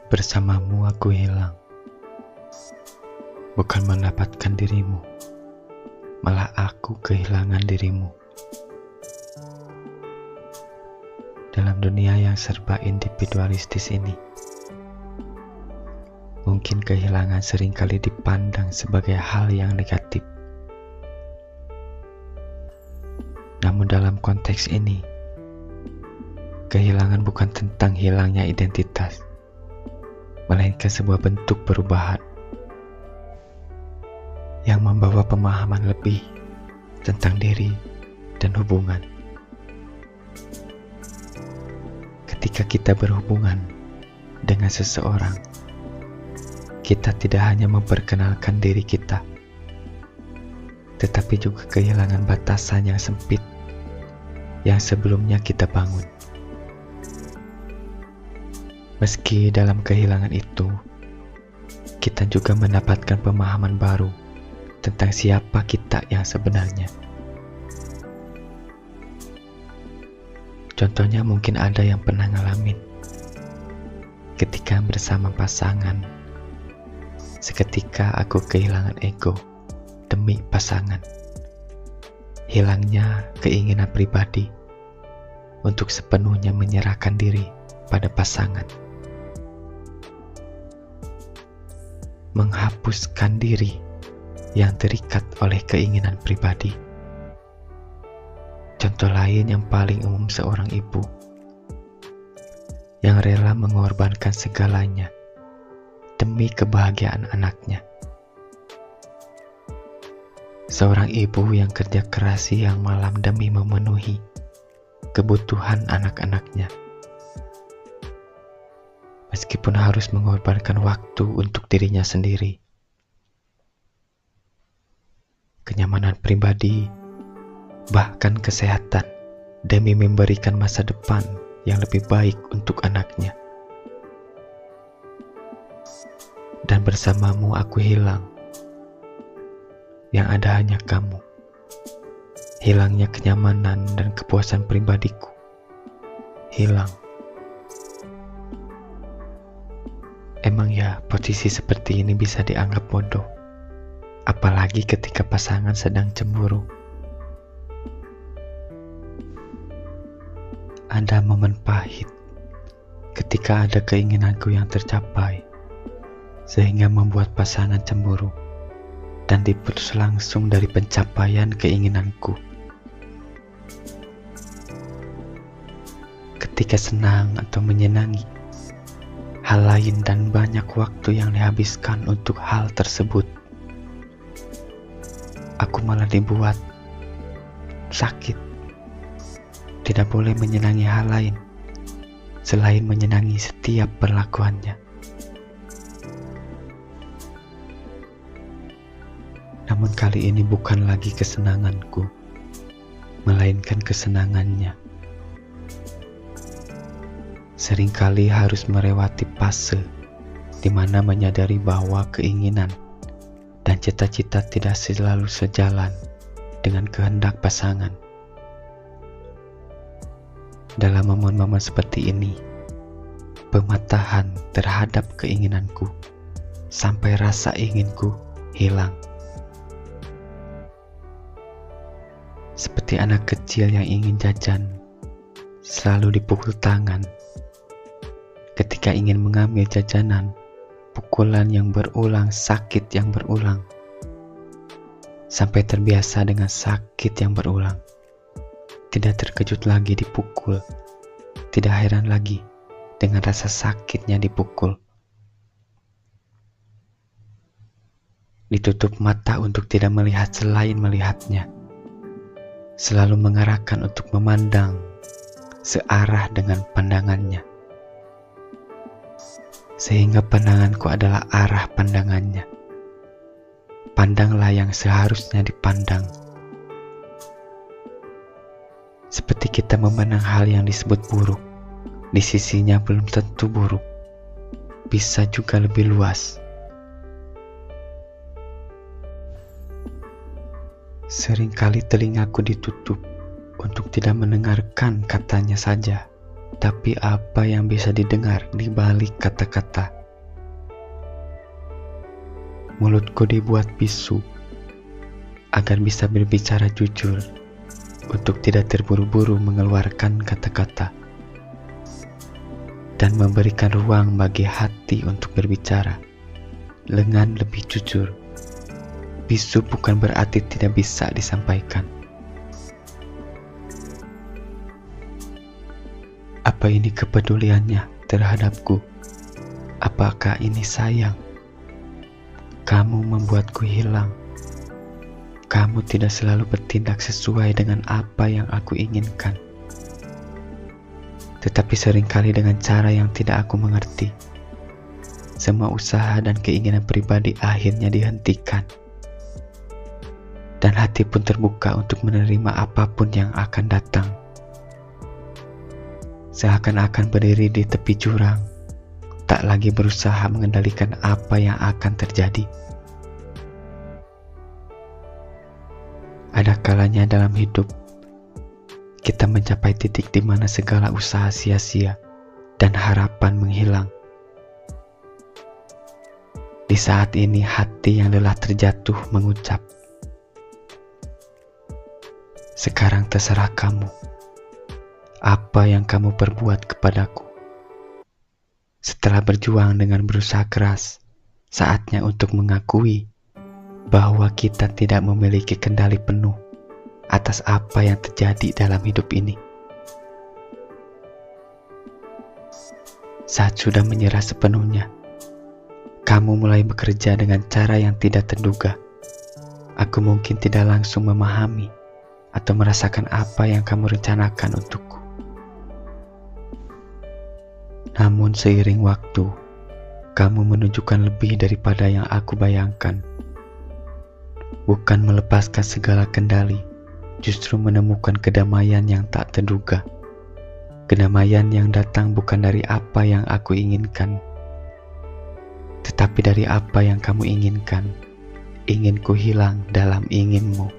Bersamamu aku hilang, bukan mendapatkan dirimu, malah aku kehilangan dirimu. Dalam dunia yang serba individualistis ini, mungkin kehilangan seringkali dipandang sebagai hal yang negatif. Namun dalam konteks ini, kehilangan bukan tentang hilangnya identitas, melainkan sebuah bentuk perubahan yang membawa pemahaman lebih tentang diri dan hubungan. Ketika kita berhubungan dengan seseorang, kita tidak hanya memperkenalkan diri kita, tetapi juga kehilangan batasan yang sempit yang sebelumnya kita bangun. Meski dalam kehilangan itu, kita juga mendapatkan pemahaman baru tentang siapa kita yang sebenarnya. Contohnya mungkin ada yang pernah ngalamin ketika bersama pasangan. Seketika aku kehilangan ego demi pasangan. Hilangnya keinginan pribadi untuk sepenuhnya menyerahkan diri pada pasangan. Menghapuskan diri yang terikat oleh keinginan pribadi. Contoh lain yang paling umum seorang ibu yang rela mengorbankan segalanya demi kebahagiaan anaknya. Seorang ibu yang kerja keras siang malam demi memenuhi kebutuhan anak-anaknya. Meskipun harus mengorbankan waktu untuk dirinya sendiri. Kenyamanan pribadi, bahkan kesehatan, demi memberikan masa depan yang lebih baik untuk anaknya. Dan bersamamu aku hilang. Yang ada hanya kamu. Hilangnya kenyamanan dan kepuasan pribadiku. Hilang. Emang ya, posisi seperti ini bisa dianggap bodoh. Apalagi ketika pasangan sedang cemburu. Ada momen pahit ketika ada keinginanku yang tercapai, sehingga membuat pasangan cemburu dan diputus langsung dari pencapaian keinginanku. Ketika senang atau menyenangi, hal lain dan banyak waktu yang dihabiskan untuk hal tersebut, aku malah dibuat sakit. Tidak boleh menyenangi hal lain selain menyenangi setiap perlakuannya. Namun kali ini bukan lagi kesenanganku, melainkan kesenangannya. Seringkali harus melewati fase di mana menyadari bahwa keinginan dan cita-cita tidak selalu sejalan dengan kehendak pasangan. Dalam momen-momen seperti ini, pematahan terhadap keinginanku sampai rasa inginku hilang. Seperti anak kecil yang ingin jajan, selalu dipukul tangan. Ketika ingin mengambil jajanan, pukulan yang berulang, sakit yang berulang. Sampai terbiasa dengan sakit yang berulang. Tidak terkejut lagi dipukul. Tidak heran lagi dengan rasa sakitnya dipukul. Ditutup mata untuk tidak melihat selain melihatnya. Selalu mengarahkan untuk memandang searah dengan pandangannya. Sehingga pandanganku adalah arah pandangannya. Pandanglah yang seharusnya dipandang. Seperti kita memandang hal yang disebut buruk, di sisinya belum tentu buruk. Bisa juga lebih luas. Seringkali telingaku ditutup untuk tidak mendengarkan katanya saja tapi apa yang bisa didengar di balik kata-kata. Mulutku dibuat bisu agar bisa berbicara jujur, untuk tidak terburu-buru mengeluarkan kata-kata, dan memberikan ruang bagi hati untuk berbicara dengan lebih jujur. Bisu bukan berarti tidak bisa disampaikan. Apa ini kepeduliannya terhadapku? Apakah ini sayang? Kamu membuatku hilang. Kamu tidak selalu bertindak sesuai dengan apa yang aku inginkan, tetapi seringkali dengan cara yang tidak aku mengerti. Semua usaha dan keinginan pribadi akhirnya dihentikan, dan hati pun terbuka untuk menerima apapun yang akan datang. Seakan-akan berdiri di tepi jurang, tak lagi berusaha mengendalikan apa yang akan terjadi. Ada kalanya dalam hidup, kita mencapai titik di mana segala usaha sia-sia dan harapan menghilang. Di saat ini hati yang lelah terjatuh mengucap, "Sekarang terserah kamu. Apa yang kamu perbuat kepadaku?" Setelah berjuang dengan berusaha keras, saatnya untuk mengakui bahwa kita tidak memiliki kendali penuh atas apa yang terjadi dalam hidup ini. Saat sudah menyerah sepenuhnya, kamu mulai bekerja dengan cara yang tidak terduga. Aku mungkin tidak langsung memahami atau merasakan apa yang kamu rencanakan untukku. Namun seiring waktu, kamu menunjukkan lebih daripada yang aku bayangkan. Bukan melepaskan segala kendali, justru menemukan kedamaian yang tak terduga. Kedamaian yang datang bukan dari apa yang aku inginkan, tetapi dari apa yang kamu inginkan. Inginku hilang dalam inginmu.